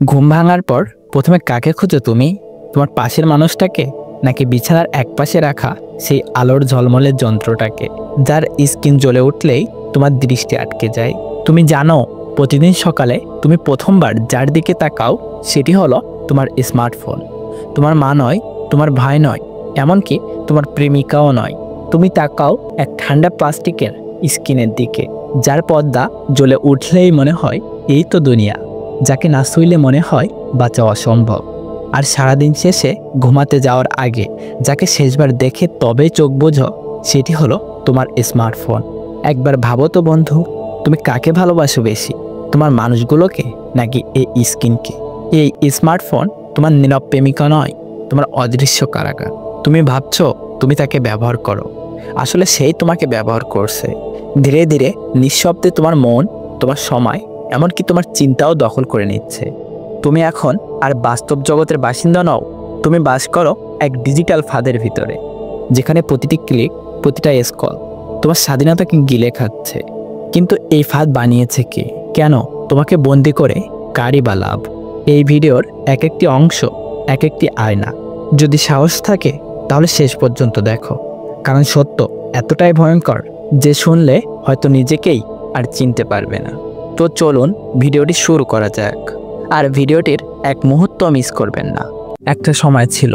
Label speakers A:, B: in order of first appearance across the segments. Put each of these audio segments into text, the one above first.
A: ঘুম ভাঙার পর প্রথমে কাকে খুঁজো তুমি? তোমার পাশের মানুষটাকে, নাকি বিছানার একপাশে রাখা সেই আলোর ঝলমলের যন্ত্রটাকে, যার স্ক্রিন জ্বলে উঠলেই তোমার দৃষ্টি আটকে যায়? তুমি জানো, প্রতিদিন সকালে তুমি প্রথমবার যার দিকে তাকাও সেটি হলো তোমার স্মার্টফোন। তোমার মা নয়, তোমার ভাই নয়, এমনকি তোমার প্রেমিকাও নয়। তুমি তাকাও এক ঠান্ডা প্লাস্টিকের স্ক্রিনের দিকে, যার পর্দা জ্বলে উঠলেই মনে হয় এই তো দুনিয়া, যাকে না শুইলে মনে হয় বাঁচা অসম্ভব। আর সারাদিন শেষে ঘুমাতে যাওয়ার আগে যাকে শেষবার দেখে তবেই চোখ বোঝো, সেটি হলো তোমার স্মার্টফোন। একবার ভাবো তো বন্ধু, তুমি কাকে ভালোবাসো বেশি, তোমার মানুষগুলোকে নাকি এই স্ক্রিনকে? এই স্মার্টফোন তোমার নীরব প্রেমিকা নয়, তোমার অদৃশ্য কারাগার। তুমি ভাবছো তুমি তাকে ব্যবহার করো, আসলে সেই তোমাকে ব্যবহার করছে। ধীরে ধীরে নিঃশব্দে তোমার মন, তোমার সময়, এমনকি তোমার চিন্তাও দখল করে নিচ্ছে। তুমি এখন আর বাস্তব জগতের বাসিন্দা নও, তুমি বাস করো এক ডিজিটাল ফাঁদের ভিতরে, যেখানে প্রতিটি ক্লিক, প্রতিটা স্ক্রল তোমার স্বাধীনতাকে গিলে খাচ্ছে। কিন্তু এই ফাঁদ বানিয়েছে কে, কেন, তোমাকে বন্দি করে কারই বা লাভ? এই ভিডিওর এক একটি অংশ এক একটি আয়না। যদি সাহস থাকে তাহলে শেষ পর্যন্ত দেখো, কারণ সত্য এতটাই ভয়ঙ্কর যে শুনলে হয়তো নিজেকেই আর চিনতে পারবে না। তো চলুন ভিডিওটি শুরু করা যাক, আর ভিডিওটির এক মুহূর্ত মিস করবেন না। একটা সময় ছিল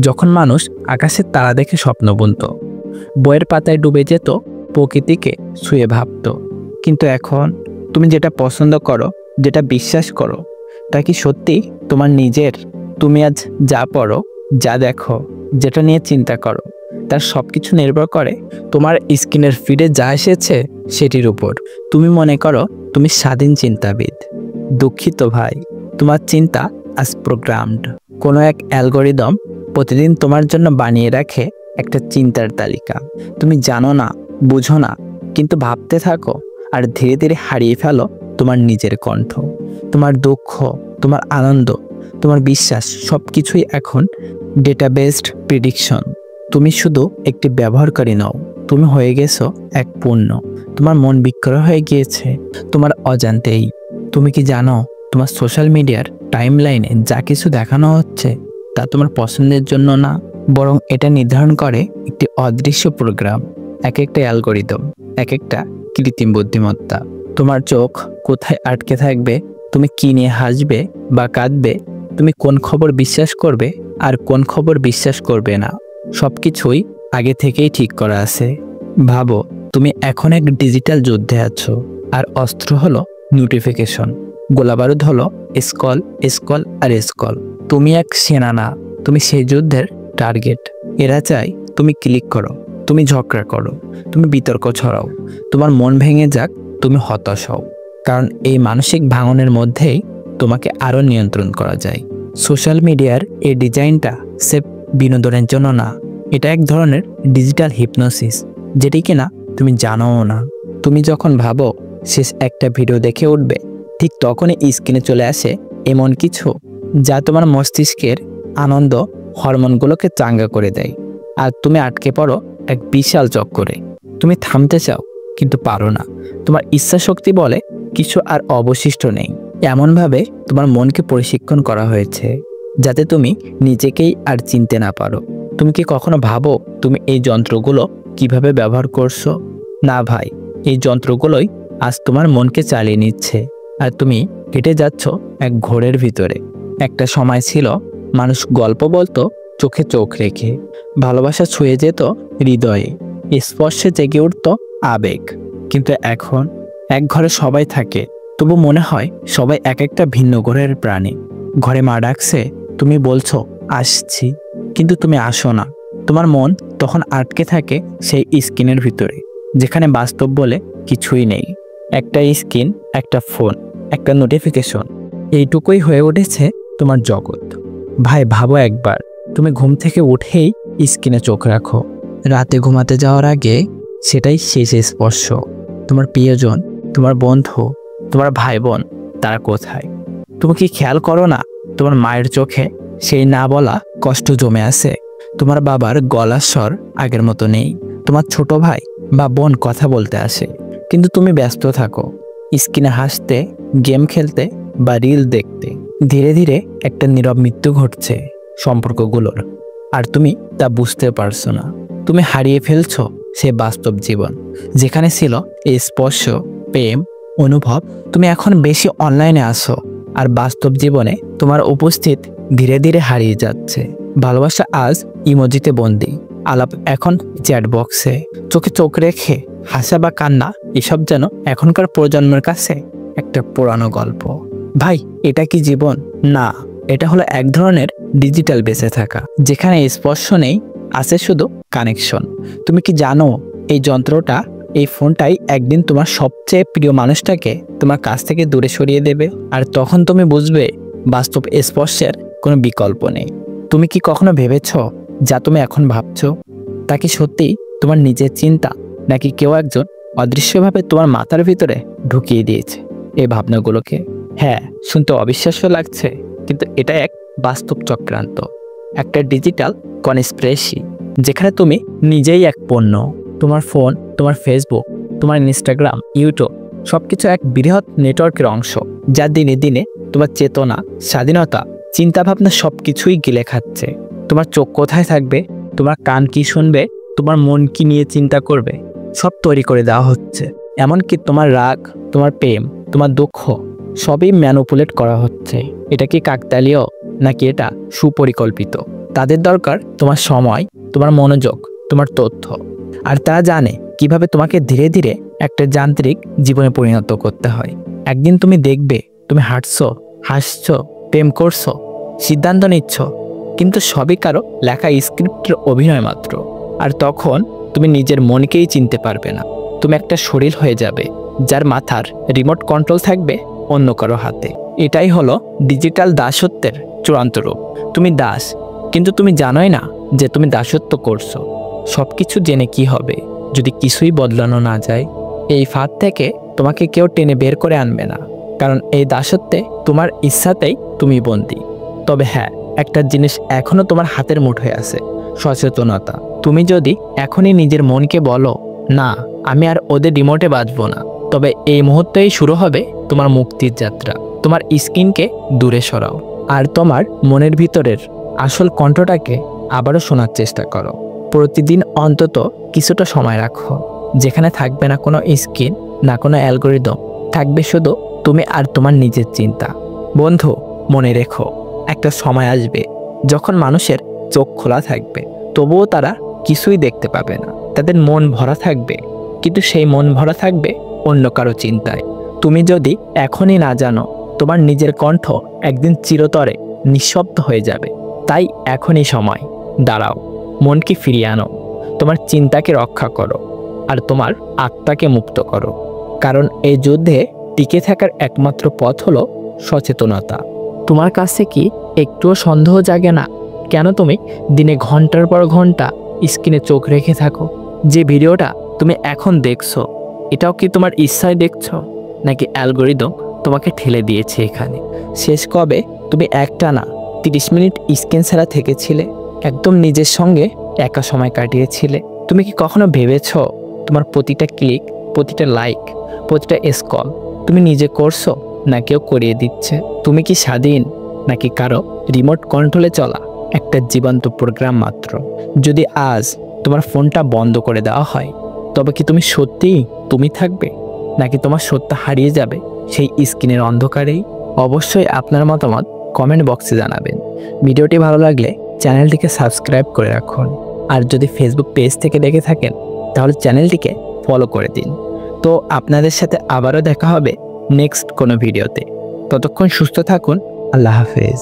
A: যখন মানুষ আকাশের তারা দেখে স্বপ্ন বুনত, বইয়ের পাতায় ডুবে যেত, প্রকৃতিকে ছুঁয়ে ভাবত। কিন্তু এখন তুমি যেটা পছন্দ করো, যেটা বিশ্বাস করো, তা কি সত্যি তোমার নিজের? তুমি আজ যা পড়ো, যা দেখো, যেটা নিয়ে চিন্তা করো, তার সব কিছু নির্ভর করে তোমার স্ক্রিনের ফিডে যা এসেছে সেটির উপর। তুমি মনে করো তুমি স্বাধীন চিন্তাবিদ। দুঃখিত ভাই, তোমার চিন্তা আজ প্রোগ্রামড। কোনো এক অ্যালগোরিদম প্রতিদিন তোমার জন্য বানিয়ে রাখে একটা চিন্তার তালিকা। তুমি জানো না, বুঝো না, কিন্তু ভাবতে থাকো, আর ধীরে ধীরে হারিয়ে ফেলো তোমার নিজের কণ্ঠ। তোমার দুঃখ, তোমার আনন্দ, তোমার বিশ্বাস, সব কিছুই এখন ডেটা বেসড প্রেডিকশন। তুমি শুধু একটি ব্যবহারকারী নও, তুমি হয়ে গেছো এক পণ্য। তোমার মন বিক্রয় হয়ে গিয়েছে তোমার অজান্তেই। তুমি কি জানো, তোমার সোশ্যাল মিডিয়ার টাইমলাইনে যা কিছু দেখানো হচ্ছে তা তোমার পছন্দের জন্য না, বরং এটা নির্ধারণ করে একটি অদৃশ্য প্রোগ্রাম, এক একটা অ্যালগোরিদম, এক একটা কৃত্রিম বুদ্ধিমত্তা। তোমার চোখ কোথায় আটকে থাকবে, তুমি কি নিয়ে হাসবে বা কাঁদবে, তুমি কোন খবর বিশ্বাস করবে আর কোন খবর বিশ্বাস করবে না, সব কিছুই আগে থেকেই ঠিক করা আছে। ভাবো, তুমি এখন এক ডিজিটাল যুদ্ধে আছো, আর অস্ত্র হলো নোটিফিকেশন, গোলাবারুদ হলো স্ক্রল, স্ক্রল আর স্ক্রল। তুমি এক সেনা না, তুমি সেই যুদ্ধের টার্গেট। এরা চাই তুমি ক্লিক করো, তুমি ঝগড়া করো, তুমি বিতর্ক ছড়াও, তোমার মন ভেঙে যাক, তুমি হতাশ হও। কারণ এই মানসিক ভাঙনের মধ্যেই তোমাকে আরও নিয়ন্ত্রণ করা যায়। সোশ্যাল মিডিয়ার এই ডিজাইনটা সেফ বিনোদনের জন্য না, এটা এক ধরনের ডিজিটাল হিপনোসিস, যেটি কিনা তুমি জানোও না। তুমি যখন ভাবো শেষ একটা ভিডিও দেখে উঠবে, ঠিক তখনই স্ক্রিনে চলে আসে এমন কিছু যা তোমার মস্তিষ্কের আনন্দ হরমোনগুলোকে চাঙ্গা করে দেয়, আর তুমি আটকে পড়ো এক বিশাল চক্করে। তুমি থামতে চাও কিন্তু পারো না, তোমার ইচ্ছা শক্তি বলে কিছু আর অবশিষ্ট নেই। এমনভাবে তোমার মনকে প্রশিক্ষণ করা হয়েছে যাতে তুমি নিজেকেই আর চিনতে না পারো। তুমি কি কখনো ভাবো তুমি এই যন্ত্রগুলো কিভাবে ব্যবহার করছো? না ভাই, এই যন্ত্রগুলোই আজ তোমার মনকে চালিয়ে নিচ্ছে, আর তুমি হেঁটে যাচ্ছ এক ঘোরের ভিতরে। একটা সময় ছিল মানুষ গল্প বলতো চোখে চোখ রেখে, ভালোবাসা ছুঁয়ে যেত হৃদয়ে, স্পর্শে জেগে উঠত আবেগ। কিন্তু এখন এক ঘরে সবাই থাকে, তবু মনে হয় সবাই এক একটা ভিন্ন গ্রহের প্রাণী। ঘরে মা ডাকছে, তুমি বলছো আসছি, কিন্তু তুমি আসো না। তোমার মন তখন আটকে থাকে সেই স্ক্রিনের ভিতরে, যেখানে বাস্তব বলে কিছুই নেই। একটা স্ক্রিন, একটা ফোন, একটা নোটিফিকেশন, এইটুকুই হয়ে উঠেছে তোমার জগৎ। ভাই ভাবো একবার, তুমি ঘুম থেকে উঠেই স্ক্রিনে চোখ রাখো, রাতে ঘুমাতে যাওয়ার আগে সেটাই শেষ স্পর্শ। তোমার প্রিয়জন, তোমার বন্ধু, তোমার ভাই বোন, তারা কোথায়? তুমি কি খেয়াল করো না তোমার মায়ের চোখে সেই না বলা কষ্ট জমে আছে? তোমার বাবার গলার স্বর আগের মতো নেই। তোমার ছোট ভাই বা বোন কথা বলতে আসে, কিন্তু তুমি ব্যস্ত থাকো স্ক্রিনে হাসতে, গেম খেলতে বা রিল দেখতে। ধীরে ধীরে একটা নীরব মৃত্যু ঘটছে সম্পর্কগুলোর, আর তুমি তা বুঝতে পারছো না। তুমি হারিয়ে ফেলছো সে বাস্তব জীবন যেখানে ছিল এই স্পর্শ, প্রেম, অনুভব। তুমি এখন বেশি অনলাইনে আসো, আর বাস্তব জীবনে তোমার উপস্থিত ধীরে ধীরে হারিয়ে যাচ্ছে। ভালোবাসা আজ ইমোজিতে বন্দি, আলাপ এখন চ্যাট বক্সে। চোখে চোখ রেখে হাসা বা কান্না এসব যেন এখনকার প্রজন্মের কাছে একটা পুরানো গল্প। ভাই, এটা কি জীবন? না, এটা হলো এক ধরনের ডিজিটাল বেঁচে থাকা, যেখানে স্পর্শ নেই, আছে শুধু কানেকশন। তুমি কি জানো এই যন্ত্রটা, এই ফোনটাই একদিন তোমার সবচেয়ে প্রিয় মানুষটাকে তোমার কাছ থেকে দূরে সরিয়ে দেবে, আর তখন তুমি বুঝবে বাস্তব স্পর্শের কোনো বিকল্প নেই। তুমি কি কখনো ভেবেছ যা তুমি এখন ভাবছো তা কি সত্যি তোমার নিজের চিন্তা, নাকি কেউ একজন অদৃশ্যভাবে তোমার মাথার ভিতরে ঢুকিয়ে দিয়েছে এই ভাবনাগুলোকে? হ্যাঁ, শুনতে অবিশ্বাস্য লাগছে, কিন্তু এটা এক বাস্তব চক্রান্ত, একটা ডিজিটাল কনস্পিরেসি, যেখানে তুমি নিজেই এক পণ্য। তোমার ফোন, তোমার ফেসবুক, তোমার ইনস্টাগ্রাম, ইউটিউব সবকিছু এক বৃহৎ নেটওয়ার্কের অংশ, যা দিনে দিনে তোমার চেতনা, স্বাধীনতা, চিন্তাভাবনা সবকিছুই গিলে খাচ্ছে। তোমার চোখ কোথায় থাকবে, তোমার কান কি শুনবে, তোমার মন কি নিয়ে চিন্তা করবে, সব তৈরি করে দেওয়া হচ্ছে। এমনকি তোমার রাগ, তোমার প্রেম, তোমার দুঃখ সবই ম্যানুপুলেট করা হচ্ছে। এটা কি কাকতালীয়, নাকি এটা সুপরিকল্পিত? তাদের দরকার তোমার সময়, তোমার মনোযোগ, তোমার তথ্য, আর তারা জানে কিভাবে তোমাকে ধীরে ধীরে একটা যান্ত্রিক জীবনে পরিণত করতে হয়। একদিন তুমি দেখবে তুমি হাঁটছো, হাসছো, প্রেম করছো, সিদ্ধান্ত নিচ্ছ, কিন্তু সবই কারো লেখা স্ক্রিপ্টের অভিনয় মাত্র। আর তখন তুমি নিজের মনকেই চিনতে পারবে না। তুমি একটা শরীর হয়ে যাবে যার মাথার রিমোট কন্ট্রোল থাকবে অন্য কারো হাতে। এটাই হলো ডিজিটাল দাসত্বের চূড়ান্ত রূপ। তুমি দাস, কিন্তু তুমি জানোই না যে তুমি দাসত্ব করছো। সবকিছু জেনে কি হবে যদি কিছুই বদলানো না যায়? এই ফাঁদ থেকে তোমাকে কেউ টেনে বের করে আনবে না, কারণ এই দাসত্বে তোমার ইচ্ছাতেই তুমি বন্দী। তবে হ্যাঁ, একটা জিনিস এখনো তোমার হাতের মুঠোয় আছে, সচেতনতা। তুমি যদি এখনই নিজের মনকে বলো, না আমি আর ওদের রিমোটে বাজবো না, তবে এই মুহূর্তেই শুরু হবে তোমার মুক্তির যাত্রা। তোমার স্কিনকে দূরে সরাও, আর তোমার মনের ভিতরের আসল কণ্ঠটাকে আবারও শোনার চেষ্টা করো। প্রতিদিন অন্তত কিছুটা সময় রাখো, যেখানে থাকবে না কোনো স্ক্রিন, না কোনো অ্যালগোরিদম, থাকবে শুধু তুমি আর তোমার নিজের চিন্তা। বন্ধু, মনে রেখো, একটা সময় আসবে যখন মানুষের চোখ খোলা থাকবে, তবুও তারা কিছুই দেখতে পাবে না। তাদের মন ভরা থাকবে, কিন্তু সেই মন ভরা থাকবে অন্য কারো চিন্তায়। তুমি যদি এখনই না জানো, তোমার নিজের কণ্ঠ একদিন চিরতরে নিঃশব্দ হয়ে যাবে। তাই এখনই সময়। দাঁড়াও, মনকে ফিরিয়ে আনো, তোমার চিন্তাকে রক্ষা করো, আর তোমার আত্মাকে মুক্ত করো। কারণ এই যুদ্ধে টিকে থাকার একমাত্র পথ হলো সচেতনতা। তোমার কাছে কি একটুও সন্দেহ জাগে না কেন তুমি দিনে ঘন্টার পর ঘন্টা স্ক্রিনে চোখ রেখে থাকো? যে ভিডিওটা তুমি এখন দেখছো, এটাও কি তোমার ইচ্ছায় দেখছো, নাকি অ্যালগোরিদম তোমাকে ঠেলে দিয়েছে এখানে? শেষ কবে তুমি একটানা 30 মিনিট স্ক্রিন ছাড়া থেকেছিলে, একদম নিজের সঙ্গে একা সময় কাটিয়েছিলে? তুমি কি কখনো ভেবেছো তোমার প্রতিটা ক্লিক, প্রতিটা লাইক, প্রতিটা স্ক্রল তুমি নিজে করছো, না কেউ করিয়ে দিচ্ছে? তুমি কি স্বাধীন, নাকি কারো রিমোট কন্ট্রোলে চলা একটা জীবন্ত প্রোগ্রাম মাত্র? যদি আজ তোমার ফোনটা বন্ধ করে দেওয়া হয়, তবে কি তুমি সত্যিই তুমি থাকবে, নাকি তোমার সত্য হারিয়ে যাবে সেই স্ক্রিনের অন্ধকারেই? অবশ্যই আপনার মতামত কমেন্ট বক্সে জানাবেন। ভিডিওটি ভালো লাগলে চ্যানেলটিকে সাবস্ক্রাইব করে রাখুন, আর যদি ফেসবুক পেজ থেকে দেখে থাকেন তাহলে চ্যানেলটিকে ফলো করে দিন। তো আপনাদের সাথে আবারও দেখা হবে নেক্সট কোনো ভিডিওতে। ততক্ষণ সুস্থ থাকুন। আল্লাহ হাফেজ।